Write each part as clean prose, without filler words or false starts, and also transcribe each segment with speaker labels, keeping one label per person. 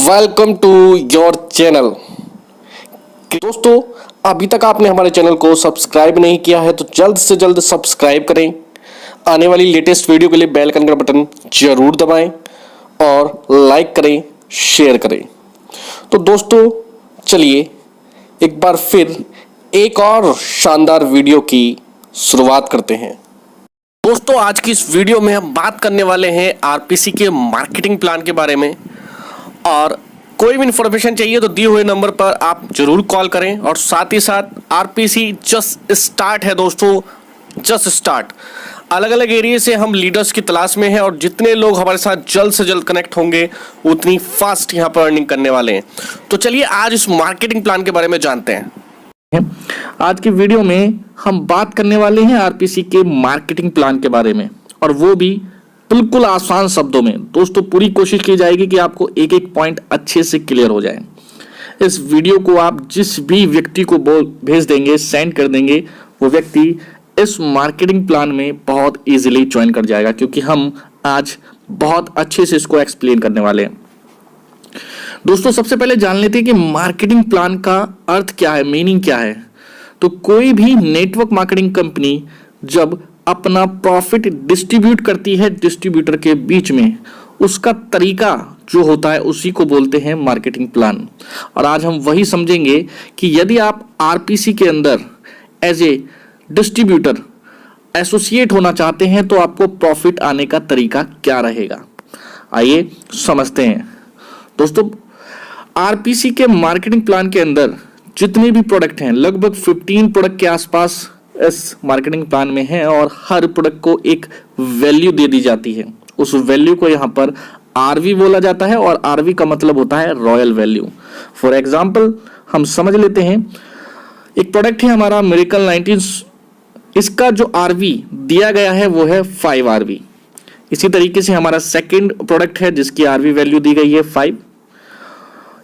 Speaker 1: Welcome to your channel. दोस्तों, अभी तक आपने हमारे चैनल को सब्सक्राइब नहीं किया है तो जल्द से जल्द सब्सक्राइब करें। आने वाली लेटेस्ट वीडियो के लिए बेल आइकन का बटन जरूर दबाएं और लाइक करें, शेयर करें। तो दोस्तों, चलिए एक बार फिर एक और शानदार वीडियो की शुरुआत करते हैं। दोस्तों, आज की इस वीडियो में हम बात करने वाले हैं आरपीसी के मार्केटिंग प्लान के बारे में। और कोई भी इंफॉर्मेशन चाहिए तो दिए हुए नंबर पर आप जरूर कॉल करें। और साथ ही साथ आरपीसी जस्ट स्टार्ट है दोस्तों, जस्ट स्टार्ट। अलग अलग एरिया से हम लीडर्स की तलाश में हैं और जितने लोग हमारे साथ जल्द से जल्द कनेक्ट होंगे उतनी फास्ट यहाँ पर अर्निंग करने वाले हैं। तो चलिए आज इस मार्केटिंग प्लान के बारे में जानते हैं।
Speaker 2: आज की वीडियो में हम बात करने वाले हैं आरपीसी के मार्केटिंग प्लान के बारे में, और वो भी बिल्कुल आसान शब्दों में। दोस्तों, पूरी कोशिश की जाएगी कि आपको एक एक पॉइंट अच्छे से क्लियर हो जाए। इस वीडियो को आप जिस भी व्यक्ति को भेज देंगे, सेंड कर देंगे, वो व्यक्ति इस मार्केटिंग प्लान में बहुत इजीली ज्वाइन कर जाएगा, क्योंकि हम आज बहुत अच्छे से इसको एक्सप्लेन करने वाले हैं। दोस्तों, सबसे पहले जान लेते हैं कि मार्केटिंग प्लान का अर्थ क्या है, मीनिंग क्या है। तो कोई भी नेटवर्क मार्केटिंग कंपनी जब अपना प्रॉफिट डिस्ट्रीब्यूट करती है डिस्ट्रीब्यूटर के बीच में, उसका तरीका जो होता है उसी को बोलते हैं मार्केटिंग प्लान। और आज हम वही समझेंगे कि यदि आप आरपीसी के अंदर एज ए डिस्ट्रीब्यूटर एसोसिएट होना चाहते हैं तो आपको प्रॉफिट आने का तरीका क्या रहेगा। आइए समझते हैं। दोस्तों, आरपीसी के मार्केटिंग प्लान के अंदर जितने भी प्रोडक्ट हैं, लगभग 15 प्रोडक्ट के आसपास इस मार्केटिंग प्लान में है, और हर प्रोडक्ट को एक वैल्यू दे दी जाती है। उस वैल्यू को यहाँ पर आरवी बोला जाता है, और आरवी का मतलब होता है रॉयल वैल्यू। फॉर एग्जांपल हम समझ लेते हैं, एक प्रोडक्ट है हमारा मिरेकल 19, इसका जो आरवी दिया गया है वो है 5 आरवी। इसी तरीके से हमारा सेकेंड प्रोडक्ट है जिसकी आरवी वैल्यू दी गई है 5।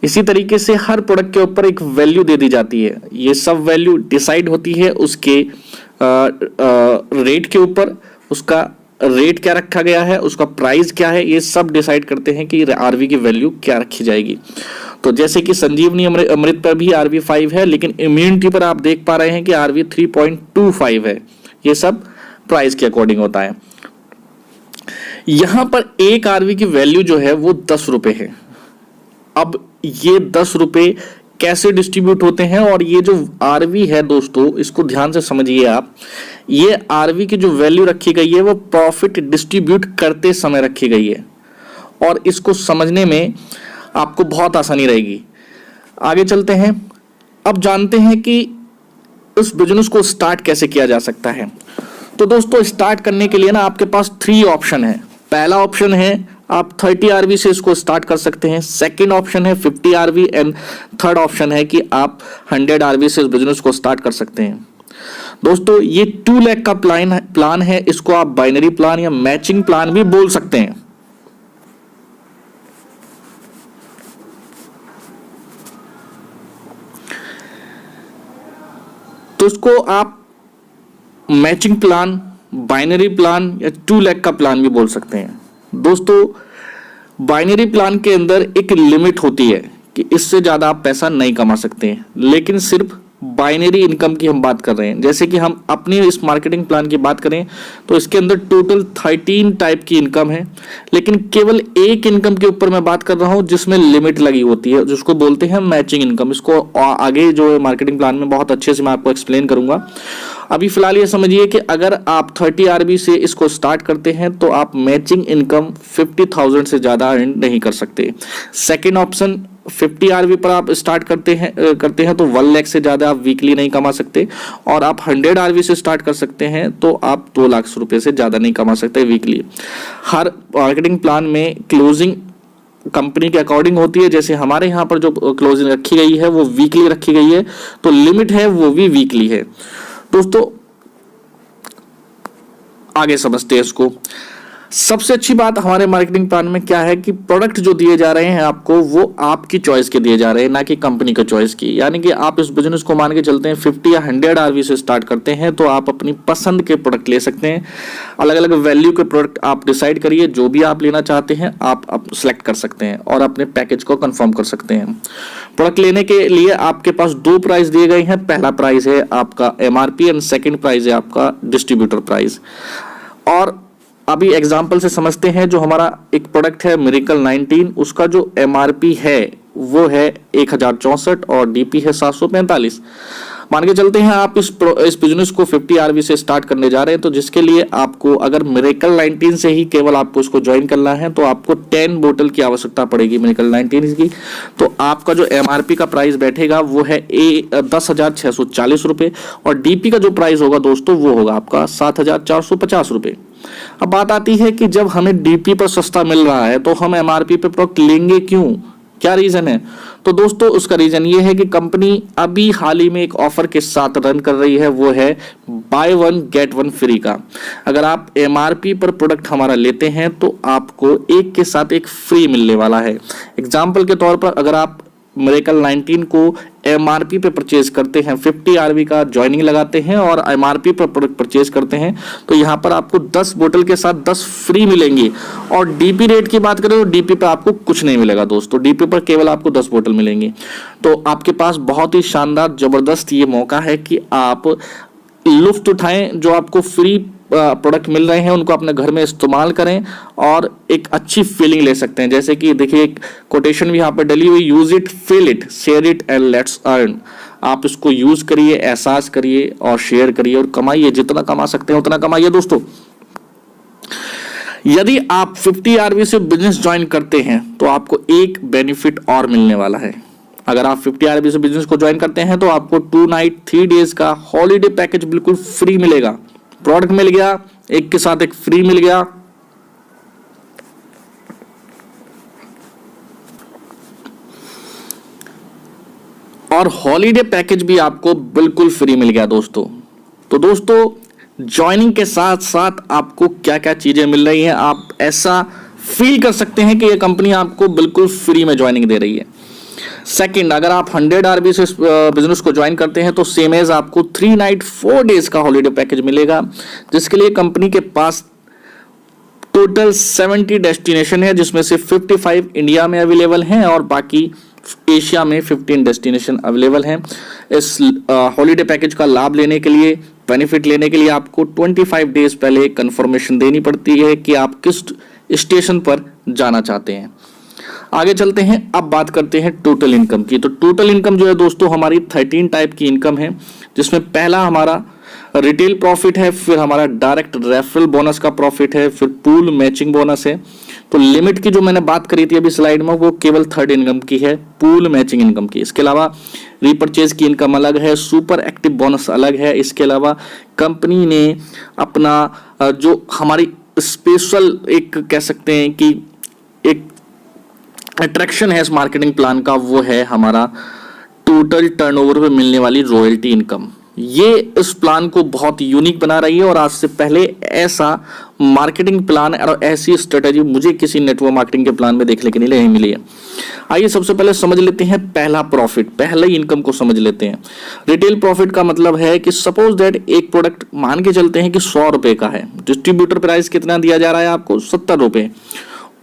Speaker 2: इसी तरीके से हर प्रोडक्ट के ऊपर एक वैल्यू दे दी जाती है। ये सब वैल्यू डिसाइड होती है उसके रेट के ऊपर। उसका रेट क्या रखा गया है, उसका प्राइस क्या है, ये सब डिसाइड करते हैं कि आरवी की वैल्यू क्या रखी जाएगी। तो जैसे कि संजीवनी अमृत पर भी आरवी 5 है, लेकिन इम्यूनिटी पर आप देख पा रहे हैं कि आरवी 3.25 है। ये सब प्राइस के अकॉर्डिंग होता है। यहां पर एक आरवी की वैल्यू जो है वो 10 रुपए है। अब ये 10 रुपए कैसे डिस्ट्रीब्यूट होते हैं, और ये जो आरवी है दोस्तों, इसको ध्यान से समझिए आप। ये आरवी की जो वैल्यू रखी गई है वो प्रॉफिट डिस्ट्रीब्यूट करते समय रखी गई है, और इसको समझने में आपको बहुत आसानी रहेगी। आगे चलते हैं। अब जानते हैं कि इस बिजनेस को स्टार्ट कैसे किया जा सकता है। तो दोस्तों, स्टार्ट करने के लिए ना आपके पास 3 ऑप्शन है। पहला ऑप्शन है आप 30 आरवी से इसको स्टार्ट कर सकते हैं। सेकंड ऑप्शन है 50 आरवी, एंड थर्ड ऑप्शन है कि आप 100 आरवी से इस बिजनेस को स्टार्ट कर सकते हैं। दोस्तों, ये 2 लाख का प्लान है। इसको आप बाइनरी प्लान या मैचिंग प्लान भी बोल सकते हैं। तो इसको आप मैचिंग प्लान, बाइनरी प्लान या 2 लाख का प्लान भी बोल सकते हैं। दोस्तों, बाइनरी प्लान के अंदर एक लिमिट होती है कि इससे ज़्यादा आप पैसा नहीं कमा सकते हैं, लेकिन सिर्फ बाइनरी इनकम की हम बात कर रहे हैं। जैसे कि हम अपनी इस मार्केटिंग प्लान की बात करें तो इसके अंदर टोटल 13 टाइप की इनकम है, लेकिन केवल एक इनकम के ऊपर मैं बात कर रहा हूं जिसमें लिमिट लगी होती है, जिसको बोलते हैं मैचिंग इनकम। इसको आगे जो है मार्केटिंग प्लान में बहुत अच्छे से मैं आपको एक्सप्लेन करूंगा। अभी फिलहाल ये समझिए कि अगर आप 30 आरबी से इसको स्टार्ट करते हैं तो आप मैचिंग इनकम 50,000 से ज़्यादा अर्न नहीं कर सकते। सेकेंड ऑप्शन, 50 आरवी पर आप स्टार्ट करते हैं तो 1 लाख से ज़्यादा आप वीकली नहीं कमा सकते, और आप 100 आरवी से स्टार्ट कर सकते हैं तो आप 2 लाख रुपए से ज़्यादा नहीं कमा सकते वीकली। हर मार्केटिंग प्लान में क्लोजिंग कंपनी के अकॉर्डिंग होती है। जैसे हमारे यहाँ पर जो क्लोजिंग रखी गई है वो वीकली रखी गई है, तो लिमिट है वो भी वीकली है। दोस्तों, आगे समझते हैं इसको। सबसे अच्छी बात हमारे मार्केटिंग प्लान में क्या है कि प्रोडक्ट जो दिए जा रहे हैं आपको वो आपकी चॉइस के दिए जा रहे हैं, ना कि कंपनी का चॉइस की। यानी कि आप इस बिजनेस को मान के चलते हैं 50 या 100 आरवी से स्टार्ट करते हैं तो आप अपनी पसंद के प्रोडक्ट ले सकते हैं। अलग अलग वैल्यू के प्रोडक्ट आप डिसाइड करिए, जो भी आप लेना चाहते हैं आप सेलेक्ट कर सकते हैं और अपने पैकेज को कंफर्म कर सकते हैं। प्रोडक्ट लेने के लिए आपके पास 2 प्राइस दिए गए हैं। पहला प्राइस है आपका MRP एंड सेकेंड प्राइस है आपका डिस्ट्रीब्यूटर प्राइस। और अभी एग्जाम्पल से समझते हैं, जो हमारा एक प्रोडक्ट है मिरेकल 19, उसका जो MRP है वो है 1064 और DP है 745। मान के चलते हैं आप इस बिजनेस को 50 आरवी से स्टार्ट करने जा रहे हैं, तो जिसके लिए आपको अगर मिरेकल 19 से ही केवल आपको इसको ज्वाइन करना है तो आपको 10 बोतल की आवश्यकता पड़ेगी मिरेकल 19 की। तो आपका जो MRP का प्राइस बैठेगा वो है 10,640 रुपये और DP का जो प्राइस होगा दोस्तों वो होगा आपका 7,450 रुपये। अब बात आती है कि जब हमें DP पर सस्ता मिल रहा है तो हम MRP पे प्रोडक्ट लेंगे क्यों, क्या रीजन है? तो दोस्तों उसका रीजन ये है कि कंपनी अभी हाल ही में एक ऑफर के साथ रन कर रही है, वो है बाय 1 गेट 1 फ्री का। अगर आप MRP पर प्रोडक्ट हमारा लेते हैं तो आपको एक के साथ एक फ्री मिलने वाला है। एग्जाम्पल के तौर पर अगर आप मिरेकल 19 को MRP पे परचेज करते हैं, 50 आरवी का ज्वाइनिंग लगाते हैं और MRP पर प्रोडक्ट परचेज करते हैं तो यहाँ पर आपको 10 बोतल के साथ 10 फ्री मिलेंगी। और DP रेट की बात करें तो DP पे आपको कुछ नहीं मिलेगा दोस्तों, DP पर केवल आपको 10 बोतल मिलेंगी। तो आपके पास बहुत ही शानदार जबरदस्त ये मौका है कि आप लुफ्त उठाएं, जो आपको फ्री प्रोडक्ट मिल रहे हैं उनको अपने घर में इस्तेमाल करें और एक अच्छी फीलिंग ले सकते हैं। जैसे कि देखिए एक कोटेशन भी यहाँ पर डली हुई, use it, feel it, share it and let's earn. आप इसको यूज करिए, एहसास करिए और शेयर करिए और कमाइए, जितना कमा सकते हैं उतना कमाइए। दोस्तों यदि आप 50 आरवी से बिजनेस ज्वाइन करते हैं तो आपको एक बेनिफिट और मिलने वाला है। अगर आप 50 आरवी से बिजनेस को ज्वाइन करते हैं तो आपको 2 नाइट 3 डेज का हॉलीडे पैकेज बिल्कुल फ्री मिलेगा। प्रोडक्ट मिल गया, एक के साथ एक फ्री मिल गया। और हॉलीडे पैकेज भी आपको बिल्कुल फ्री मिल गया दोस्तों। तो दोस्तों ज्वाइनिंग के साथ साथ आपको क्या क्या चीजें मिल रही हैं, आप ऐसा फील कर सकते हैं कि ये कंपनी आपको बिल्कुल फ्री में ज्वाइनिंग दे रही है। सेकंड, अगर आप 100 आरबी से बिजनेस को ज्वाइन करते हैं तो सेम एज आपको 3 नाइट 4 डेज का हॉलीडे पैकेज मिलेगा, जिसके लिए कंपनी के पास टोटल 70 डेस्टिनेशन है, जिसमें से 55 इंडिया में अवेलेबल हैं और बाकी एशिया में 15 डेस्टिनेशन अवेलेबल हैं। इस हॉलीडे पैकेज का लाभ लेने के लिए, बेनिफिट लेने के लिए आपको 25 डेज पहले कंफर्मेशन देनी पड़ती है कि आप किस स्टेशन पर जाना चाहते हैं। आगे चलते हैं, अब बात करते हैं टोटल इनकम की। तो टोटल इनकम जो है दोस्तों हमारी 13 टाइप की इनकम है, जिसमें पहला हमारा रिटेल प्रॉफिट है, फिर हमारा डायरेक्ट रेफरल बोनस का प्रॉफिट है, फिर पूल मैचिंग बोनस है। तो लिमिट की जो मैंने बात करी थी अभी स्लाइड में वो केवल थर्ड इनकम की है, पूल मैचिंग इनकम की। इसके अलावा रीपर्चेज की इनकम अलग है, सुपर एक्टिव बोनस अलग है। इसके अलावा कंपनी ने अपना जो हमारी स्पेशल एक कह सकते हैं कि एक अट्रैक्शन है इस मार्केटिंग प्लान का, वो है हमारा टोटल टर्नओवर पे मिलने वाली रॉयल्टी इनकम। ये इस प्लान को बहुत यूनिक बना रही है और आज से पहले ऐसा मार्केटिंग प्लान और ऐसी स्ट्रेटेजी मुझे किसी नेटवर्क मार्केटिंग के प्लान में देखने के लिए नहीं मिली है। आइए सबसे पहले समझ लेते हैं पहला प्रॉफिट, पहले इनकम को समझ लेते हैं। रिटेल प्रॉफिट का मतलब है कि सपोज दैट एक प्रोडक्ट मान के चलते हैं कि 100 रुपए का है, डिस्ट्रीब्यूटर प्राइस कितना दिया जा रहा है आपको 70 रुपए,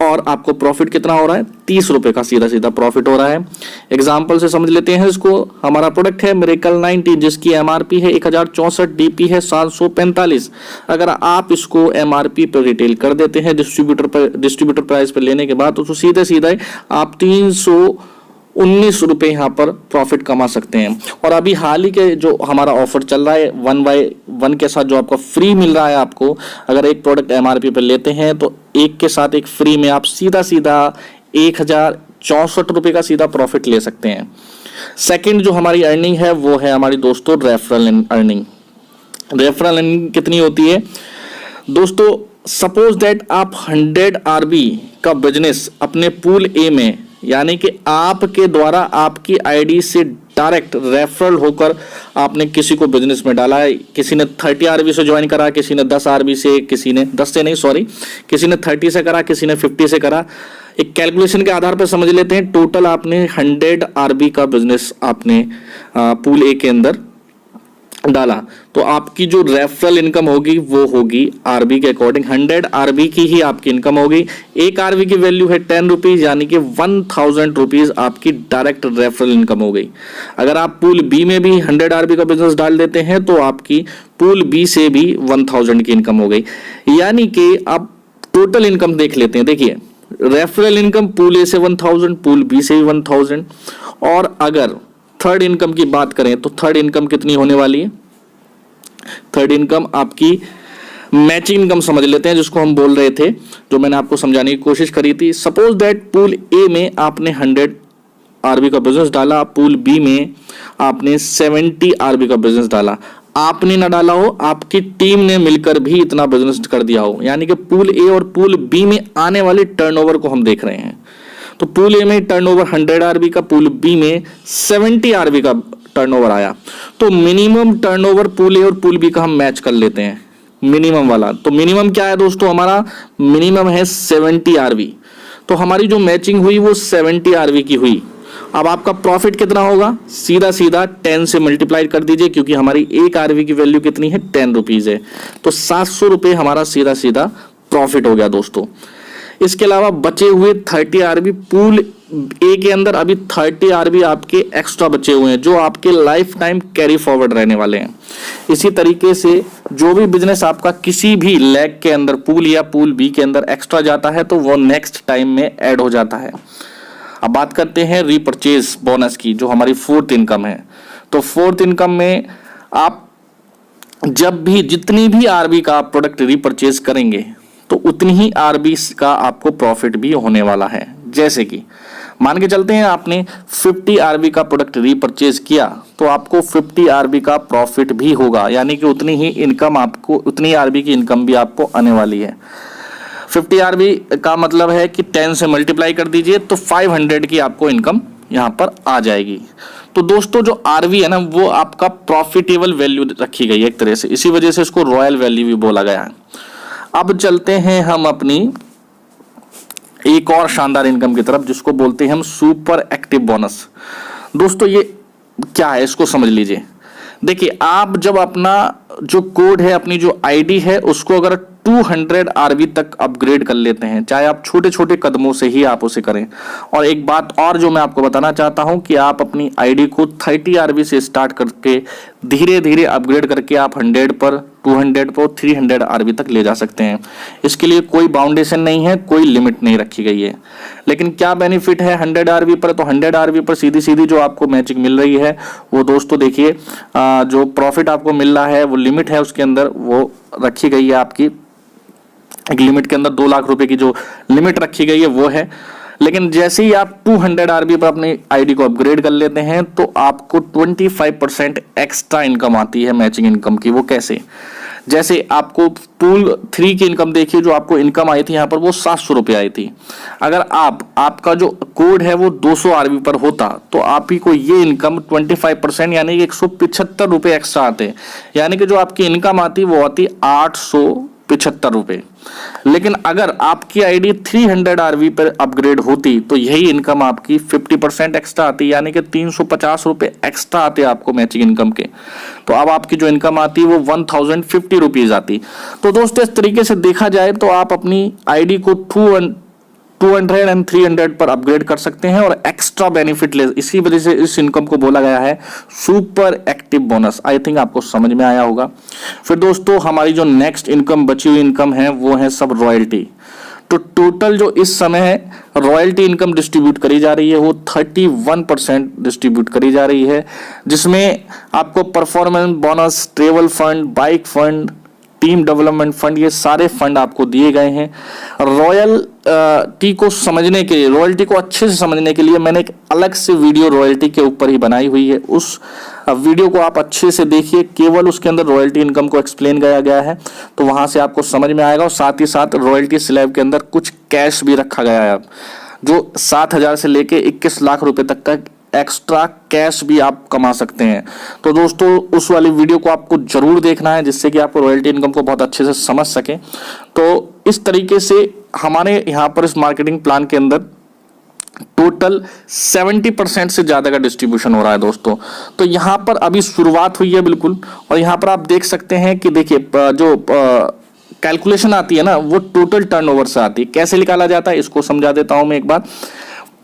Speaker 2: और आपको प्रॉफिट कितना हो रहा है 30 रुपए का सीधा सीधा प्रॉफिट हो रहा है। एग्जांपल से समझ लेते हैं इसको। हमारा प्रोडक्ट है मिरेकल 19 जिसकी MRP है 1064, DP है 745। अगर आप इसको MRP पर रिटेल कर देते हैं डिस्ट्रीब्यूटर प्राइस पर लेने के बाद, तो सीधे सीधे आप 319 रुपए यहाँ पर प्रॉफिट कमा सकते हैं। और अभी हाल ही के जो हमारा ऑफर चल रहा है 1/1 के साथ जो आपका फ्री मिल रहा है, आपको अगर एक प्रोडक्ट MRP पर लेते हैं तो एक के साथ एक फ्री में आप सीधा सीधा 1064 रुपए का सीधा प्रॉफिट ले सकते हैं। सेकंड जो हमारी अर्निंग है वो है हमारी दोस्तों रेफरल अर्निंग। रेफरल अर्निंग कितनी होती है दोस्तों? सपोज दैट आप 100 आरबी का बिजनेस अपने पूल ए में, यानी कि आपके द्वारा आपकी आईडी से डायरेक्ट रेफरल होकर आपने किसी को बिजनेस में डाला है। किसी ने 30 आरबी से ज्वाइन करा, किसी ने 10 आरबी से, किसी ने 10 से नहीं सॉरी, किसी ने 30 से करा, किसी ने 50 से करा। एक कैलकुलेशन के आधार पर समझ लेते हैं, टोटल आपने 100 आरबी का बिजनेस आपने पूल ए के अंदर डाला, तो आपकी जो रेफरल इनकम होगी वो होगी आरबी के अकॉर्डिंग 100 आरबी की ही आपकी इनकम होगी। एक आरबी की वैल्यू है 10 रुपीज, यानी कि 1000 रुपीज आपकी डायरेक्ट रेफरल इनकम हो गई। अगर आप पूल बी में भी 100 आरबी का बिजनेस डाल देते हैं तो आपकी पूल बी से भी 1000 की इनकम हो गई। यानी कि आप टोटल इनकम देख लेते हैं। देखिए, रेफरल इनकम पूल ए से 1000, पूल बी से भी 1000, और अगर थर्ड इनकम की बात करें तो थर्ड इनकम कितनी होने वाली है? थर्ड इनकम आपकी मैचिंग इनकम समझ लेते हैं, जिसको हम बोल रहे थे, जो मैंने आपको समझाने की कोशिश करी थी। सपोज दैट पूल ए में आपने 100 आरबी का बिजनेस डाला, पूल बी में आपने 70 आरबी का बिजनेस डाला। आपने ना डाला हो, आपकी टीम ने मिलकर भी इतना बिजनेस कर दिया हो, यानी कि पूल ए और पूल बी में आने वाले टर्नओवर को हम देख रहे हैं। तो पूल ए में टर्नओवर 100 आरबी का, पूल बी में 70 आरबी का टर्नओवर आया, तो मिनिमम टर्नओवर पूल ए और पूल बी का हम मैच कर लेते हैं, मिनिमम वाला। तो मिनिमम क्या है दोस्तों? हमारा मिनिमम है 70 आरबी। तो हमारी जो मैचिंग हुई वो 70 आरबी की हुई। अब आपका प्रॉफिट कितना होगा? सीधा सीधा 10 से मल्टीप्लाई कर दीजिए, क्योंकि हमारी एक आरबी की वैल्यू कितनी है? 10 रुपीज है, तो 700 रुपये हमारा सीधा सीधा प्रॉफिट हो गया दोस्तों। इसके अलावा बचे हुए 30 आरबी पूल ए के अंदर अभी 30 आरबी आपके एक्स्ट्रा बचे हुए हैं, जो आपके लाइफ टाइम कैरी फॉरवर्ड रहने वाले हैं। इसी तरीके से जो भी बिजनेस आपका किसी भी लेग के अंदर पूल या पूल बी के अंदर एक्स्ट्रा जाता है तो वो नेक्स्ट टाइम में ऐड हो जाता है। अब बात करते हैं रीपरचेज बोनस की, जो हमारी फोर्थ इनकम है। तो फोर्थ इनकम में आप जब भी जितनी भी आरबी का आप प्रोडक्ट रीपरचेज करेंगे तो उतनी ही आरबी का आपको प्रॉफिट भी होने वाला है। जैसे कि मान के चलते हैं आपने 50 आरबी का प्रोडक्ट रीपरचेज किया, तो आपको 50 आरबी का प्रॉफिट भी होगा, यानी कि उतनी ही इनकम आपको, उतनी आरबी की इनकम भी आपको आने वाली है। 50 आरबी का मतलब है कि 10 से मल्टीप्लाई कर दीजिए तो 500 की आपको इनकम यहाँ पर आ जाएगी। तो दोस्तों जो आरबी है ना, वो आपका प्रॉफिटेबल वैल्यू रखी गई है एक तरह से, इसी वजह से इसको रॉयल वैल्यू भी बोला गया है। अब चलते हैं हम अपनी एक और शानदार इनकम की तरफ, जिसको बोलते हैं हम सुपर एक्टिव बोनस। दोस्तों ये क्या है, इसको समझ लीजिए। देखिए, आप जब अपना जो कोड है, अपनी जो आईडी है, उसको अगर 200 आरबी तक अपग्रेड कर लेते हैं, चाहे आप छोटे छोटे कदमों से ही आप उसे करें। और एक बात और जो मैं आपको बताना चाहता हूं कि आप अपनी आईडी को 30 आरबी से स्टार्ट करके धीरे धीरे अपग्रेड करके आप 100 पर, 200 पर, 300 आरबी तक ले जा सकते हैं। इसके लिए कोई बाउंडेशन नहीं है, कोई लिमिट नहीं रखी गई है। लेकिन क्या बेनिफिट है 100 आरबी पर? तो 100 आरबी पर सीधी सीधी जो आपको मैचिंग मिल रही है वो दोस्तों देखिए, जो प्रॉफिट आपको मिल रहा है वो लिमिट है उसके अंदर वो रखी गई है आपकी, एक लिमिट के अंदर 2 लाख रुपए की जो लिमिट रखी गई है वो है। लेकिन जैसे ही आप 200 आरबी पर अपनी आईडी को अपग्रेड कर लेते हैं तो आपको 25% एक्स्ट्रा इनकम आती है मैचिंग इनकम की। वो कैसे? जैसे आपको पूल 3 की इनकम देखिए, जो आपको इनकम आई थी यहाँ पर वो 700 रुपये आई थी। अगर आपका जो कोड है वो 200 आरबी पर होता तो आप ही को ये इनकम 25% यानी कि 175 रुपये एक्स्ट्रा आते, यानी कि जो आपकी इनकम आती वो आती 875 रुपये। लेकिन अगर आपकी आईडी 300 आरबी पर अपग्रेड होती तो यही इनकम आपकी 50% एक्स्ट्रा आती, यानी कि 350 रुपये एक्स्ट्रा आते आपको मैचिंग इनकम के। तो अब आपकी जो इनकम आती वो 1050 रुपीज आती। तो दोस्तों इस तरीके से देखा जाए तो आप अपनी आईडी को 200 एंड 300 पर अपग्रेड कर सकते हैं और एक्स्ट्रा बेनिफिट ले। इसी वजह से इस इनकम को बोला गया है super active bonus. I think आपको समझ में आया होगा। फिर दोस्तों हमारी जो नेक्स्ट इनकम बची हुई इनकम है वो है सब रॉयल्टी। तो टोटल जो इस समय रॉयल्टी इनकम डिस्ट्रीब्यूट करी जा रही है वो 31% डिस्ट्रीब्यूट करी जा रही है, जिसमें आपको performance bonus, travel fund, bike fund, team development fund, ये सारे फंड आपको दिए गए हैं। रॉयल्टी को समझने के लिए, रॉयल्टी को अच्छे से समझने के लिए मैंने एक अलग से वीडियो रॉयल्टी के ऊपर ही बनाई हुई है। उस वीडियो को आप अच्छे से देखिए, केवल उसके अंदर रॉयल्टी इनकम को एक्सप्लेन किया गया है, तो वहां से आपको समझ में आएगा। और साथ ही साथ रॉयल्टी स्लैब के अंदर कुछ कैश भी रखा गया है, जो 7,000 से लेके 21 लाख रुपए तक का एक्स्ट्रा कैश भी आप कमा सकते हैं। तो दोस्तों उस वाली वीडियो को आपको जरूर देखना है, जिससे कि आपको रॉयल्टी इनकम को बहुत अच्छे से समझ सकें। तो इस तरीके से हमारे यहाँ पर इस मार्केटिंग प्लान के अंदर टोटल 70% से ज्यादा का डिस्ट्रीब्यूशन हो रहा है दोस्तों। तो यहाँ पर अभी शुरुआत हुई है बिल्कुल, और यहाँ पर आप देख सकते हैं कि देखिए जो कैलकुलेशन आती है ना, वो टोटल टर्नओवर से आती है। कैसे निकाला जाता है इसको समझा देता हूं मैं एक बार।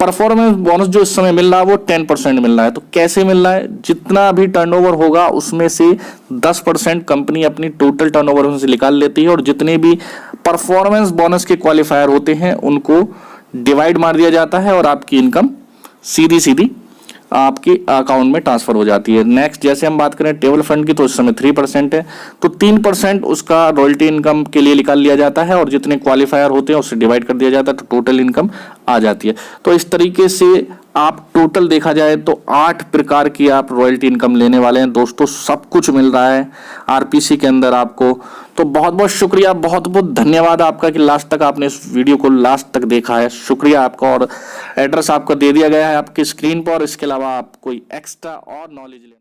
Speaker 2: परफॉर्मेंस बोनस जो इस समय मिल रहा है वो 10% मिल रहा है। तो कैसे मिल रहा है, जितना भी टर्नओवर होगा उसमें से 10% कंपनी अपनी टोटल टर्नओवर में से निकाल लेती है, और जितने भी परफॉर्मेंस बोनस के क्वालिफायर होते हैं उनको डिवाइड मार दिया जाता है, और आपकी इनकम सीधी सीधी आपके अकाउंट में ट्रांसफर हो जाती है। नेक्स्ट जैसे हम बात करें टेबल फंड की, तो इस समय 3% है, तो 3% उसका रॉयल्टी इनकम के लिए निकाल लिया जाता है, और जितने क्वालिफायर होते हैं उससे डिवाइड कर दिया जाता है, तो टोटल इनकम आ जाती है। तो इस तरीके से आप टोटल देखा जाए तो 8 प्रकार की आप रॉयल्टी इनकम लेने वाले हैं दोस्तों। सब कुछ मिल रहा है आरपीसी के अंदर आपको। तो बहुत बहुत शुक्रिया, बहुत बहुत धन्यवाद आपका कि लास्ट तक आपने इस वीडियो को लास्ट तक देखा है। शुक्रिया आपका, और एड्रेस आपको दे दिया गया है आपकी स्क्रीन पर। इसके अलावा आप कोई एक्स्ट्रा और नॉलेज ले